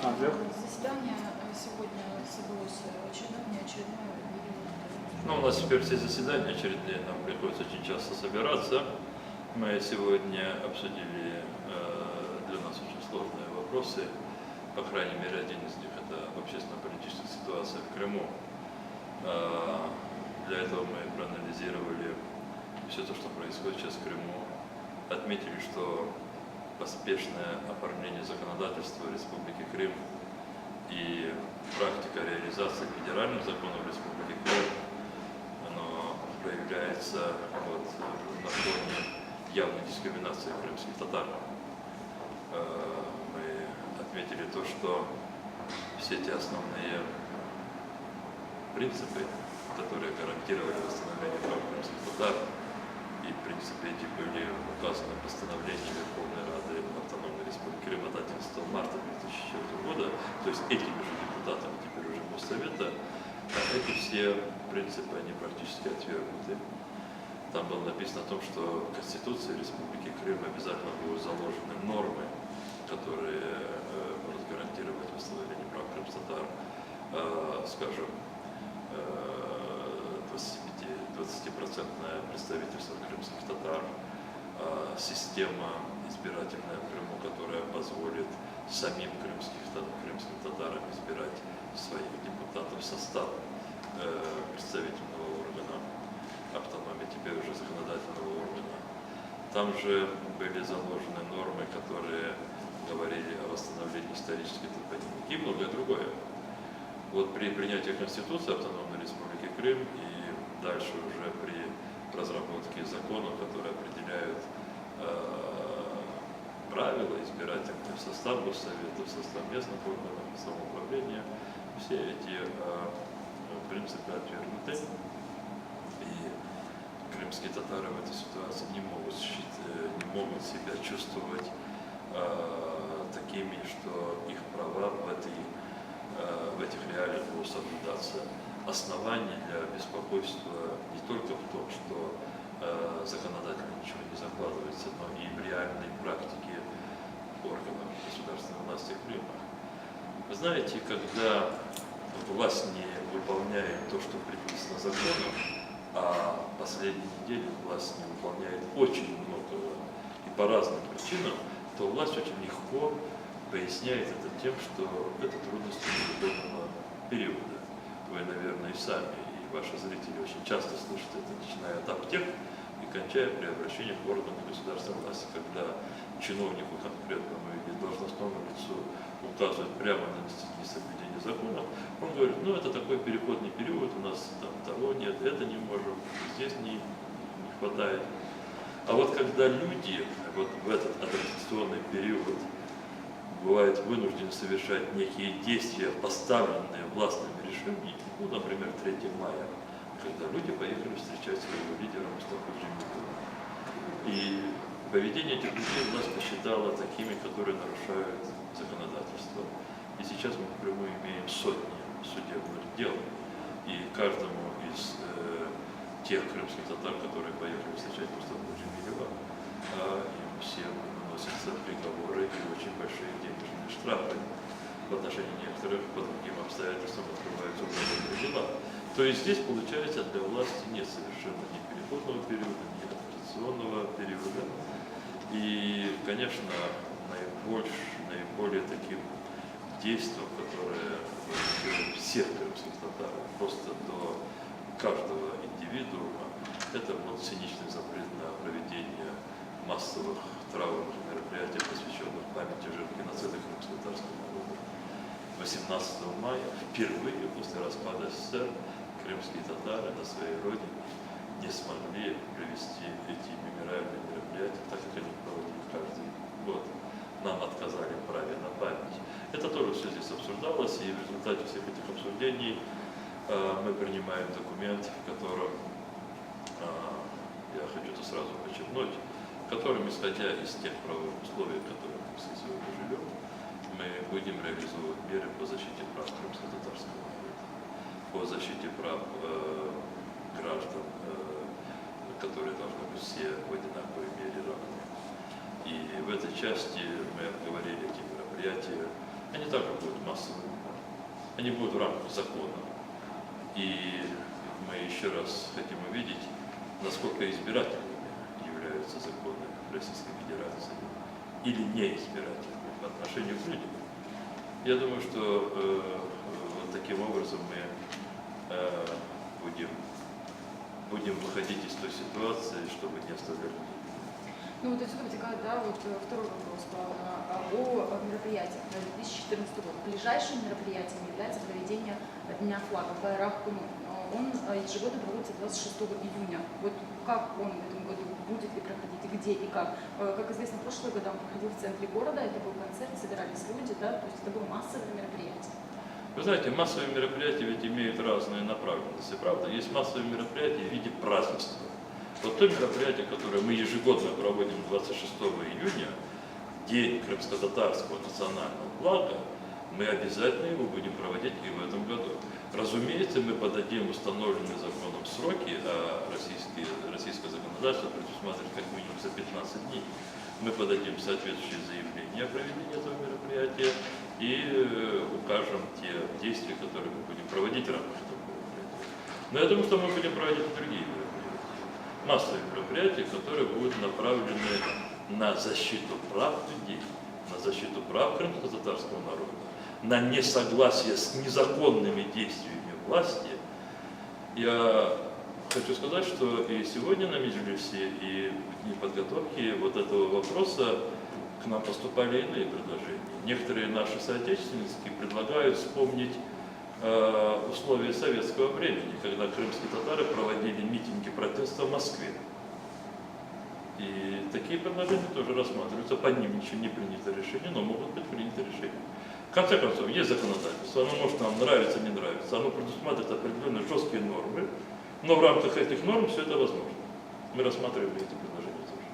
Заседание сегодня собралось неочередное. Ну, у нас теперь все заседания очередные, нам приходится очень часто собираться. Мы сегодня обсудили для нас очень сложные вопросы. По крайней мере, один из них – это общественно-политическая ситуация в Крыму. Для этого мы проанализировали все то, что происходит сейчас в Крыму. Отметили, что поспешное оформление законодательства Республики Крым и практика реализации федеральных законов Республики Крым, оно проявляется на фоне явной дискриминации крымских татар. Мы отметили то, что все те основные принципы, которые гарантировали восстановление прав крымских татар, и принципы эти были указаны в постановлении Верховной Рады Автономной Республики Крым от 11 марта 2004 года, то есть этими же депутатами теперь уже Моссовета, эти все принципы, они практически отвергнуты. Там было написано о том, что в Конституции Республики Крым обязательно будут заложены нормы, которые будут гарантировать восстановление прав крымских татар, скажем, 20% представительство крымских татар, система избирательная в Крыму, которая позволит самим крымским татарам избирать своих депутатов в состав представительного органа автономии, теперь уже законодательного органа. Там же были заложены нормы, которые говорили о восстановлении исторической топонимики и многое другое. Вот при принятии Конституции Автономной Республики Крым и дальше уже при разработке законов, которые определяют правила избирательные в состав Госсовета, в состав местных органов самоуправления, все эти принципы отвергнуты. И крымские татары в этой ситуации не могут себя чувствовать такими, что их права в этих реалиях будут соблюдаться. Основание для беспокойства не только в том, что законодательно ничего не закладывается, но и в реальной практике органов государственной власти Крыма. Вы знаете, когда власть не выполняет то, что предписано законом, а в последние недели власть не выполняет очень много и по разным причинам, то власть очень легко поясняет это тем, что это трудности переходного периода. Вы, наверное, и сами, и ваши зрители очень часто слышат это, начиная от аптек и кончая при обращении к органам государственной власти, когда чиновнику конкретному или должностному лицу указывают прямо на несоблюдение закона, он говорит, ну это такой переходный период, у нас там того нет, это не можем, здесь не хватает. А вот когда люди вот в этот адаптационный период бывает вынуждены совершать некие действия, поставленные властными решениями, ну, например, 3 мая, когда люди поехали встречать своего лидера Мустафу Джемилова. И поведение этих людей власть посчитала такими, которые нарушают законодательство. И сейчас мы в Крыму имеем сотни судебных дел, и каждому из тех крымских татар, которые поехали встречать Мустафу Джемилова, им всем выносятся приговоры и очень большие денежные штрафы. В отношении некоторых по другим обстоятельствам открываются уголовные дела. То есть здесь, получается, для власти нет совершенно ни переходного периода, ни адаптационного периода. И, конечно, наиболее таким действием, которое делает всех крымских татар, просто до каждого индивидуума, это был циничный запрет на проведение массовых траурных мероприятий, посвященных памяти жертв геноцида крымско-татарского народа. 18 мая, впервые после распада СССР, крымские татары на своей родине не смогли провести эти мемориальные мероприятия, так как они проводили каждый год. Нам отказали в праве на память. Это тоже все здесь обсуждалось, и в результате всех этих обсуждений мы принимаем документ, в котором, я хочу это сразу подчеркнуть, в котором, исходя из тех правовых условий, в которых мы все сегодня живем, мы будем реализовывать меры по защите прав крымско-татарского народа, по защите прав граждан, которые должны быть все в одинаковой мере равны. И в этой части мы обговорили эти мероприятия. они также будут массовыми. Они будут в рамках закона. И мы еще раз хотим увидеть, насколько избирательными являются законы Российской Федерации или неизбирательными по отношению к людям. Я думаю, что вот таким образом мы будем выходить из той ситуации, чтобы не оставлять людей. Ну вот отсюда вытекает, да, вот второй вопрос о мероприятиях на 2014 год. Ближайшим мероприятием является проведение Дня флага Байрах Куну. Он ежегодно проводится 26 июня. Вот как он в этом году будет ли проходить, и где, и как? Как известно, в прошлые годы он проходил в центре города, это был концерт, собирались люди, да, то есть это было массовое мероприятие. Вы знаете, массовые мероприятия ведь имеют разные направленности, правда? Есть массовые мероприятия в виде празднества. Вот то мероприятие, которое мы ежегодно проводим 26 июня, День крымско-татарского национального флага, мы обязательно его будем проводить и в этом году. Разумеется, мы подадим установленные законом сроки, а российское законодательство предусматривает как минимум за 15 дней. Мы подадим соответствующие заявления о проведении этого мероприятия и укажем те действия, которые мы будем проводить в рамках этого мероприятия. Но я думаю, что мы будем проводить и другие мероприятия. Массовые мероприятия, которые будут направлены на защиту прав людей, на защиту прав крымско-татарского народа, на несогласие с незаконными действиями власти. Я хочу сказать, что и сегодня на Меджлисе, и в дни подготовки вот этого вопроса к нам поступали иные предложения. Некоторые наши соотечественники предлагают вспомнить условия советского времени, когда крымские татары проводили митинги протеста в Москве. И такие предложения тоже рассматриваются, по ним ничего не принято решение, но могут быть приняты решения. В конце концов, есть законодательство, оно может нам нравиться, не нравится, оно предусматривает определенные жесткие нормы, но в рамках этих норм все это возможно. Мы рассматривали эти предложения тоже.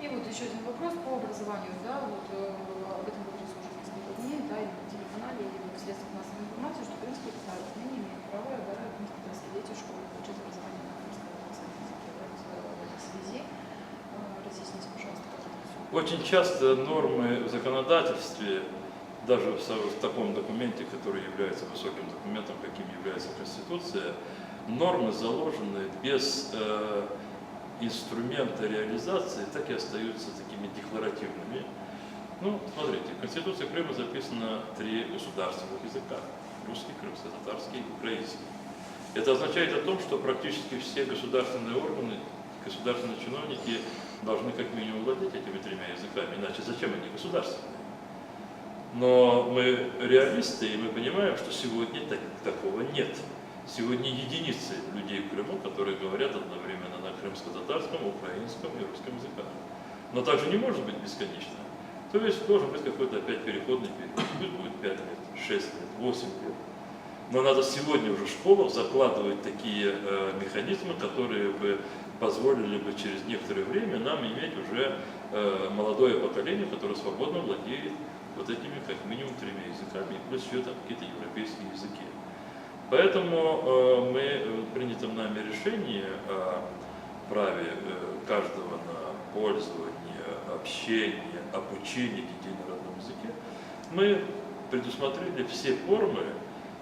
И вот еще один вопрос по образованию, да, вот об этом говорится уже несколько дней, да, и на телеканале, и в средствах массовой информации, что крымские татары отныне имеют право, да, крымские дети в школе получать образование на крымском языке. В этой связи разъясните, пожалуйста, как это все. Очень часто нормы в законодательстве, даже в таком документе, который является высоким документом, каким является Конституция, нормы заложены без инструмента реализации, так и остаются такими декларативными. Ну, смотрите, в Конституции Крыма записано 3 государственных языка: русский, крымско-татарский, украинский. Это означает о том, что практически все государственные органы, государственные чиновники должны как минимум владеть этими 3 языками, иначе зачем они государственные? Но мы реалисты, и мы понимаем, что сегодня такого нет. Сегодня единицы людей в Крыму, которые говорят одновременно на крымско-татарском, украинском и русском языках. Но также не может быть бесконечно. То есть должен быть какой-то опять переходный период. Пусть будет 5 лет, 6 лет, 8 лет. Но надо сегодня уже в школах закладывать такие механизмы, которые бы позволили бы через некоторое время нам иметь уже молодое поколение, которое свободно владеет вот этими как минимум 3 языками, и плюс еще там какие-то европейские языки. Поэтому мы принятом нами решение о праве каждого на пользование, общение, обучение детей на родном языке, мы предусмотрели все формы,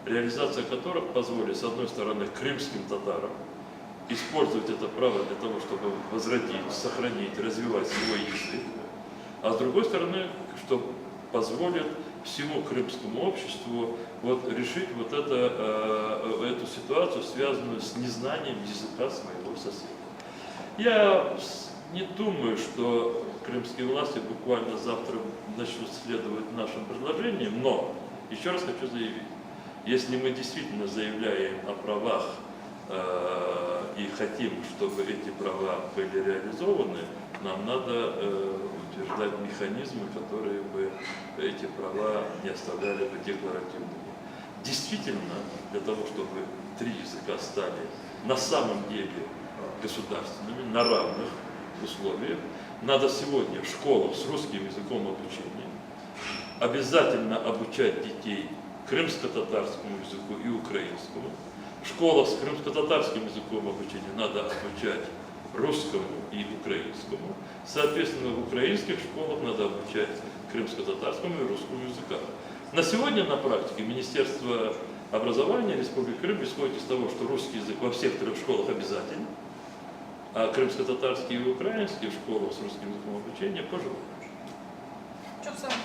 реализация которых позволит, с одной стороны, крымским татарам использовать это право для того, чтобы возродить, сохранить, развивать свой язык, а с другой стороны, что позволит всему крымскому обществу решить эту ситуацию, связанную с незнанием языка своего соседа. Я не думаю, что крымские власти буквально завтра начнут следовать нашим предложениям, но еще раз хочу заявить, если мы действительно заявляем о правах и хотим, чтобы эти права были реализованы, нам надо утверждать механизмы, которые бы эти права не оставляли бы декларативными. Действительно, для того, чтобы 3 языка стали на самом деле государственными, на равных условиях, надо сегодня в школах с русским языком обучения обязательно обучать детей крымско-татарскому языку и украинскому. В школах с крымско-татарским языком обучения надо обучать русскому и украинскому. Соответственно, в украинских школах надо обучать крымско-татарскому и русскому языкам. На сегодня на практике Министерство образования Республики Крым исходит из того, что русский язык во всех 3 школах обязательно, а крымско-татарский и украинский в школах с русским языком обучения пожелательно. Что самое?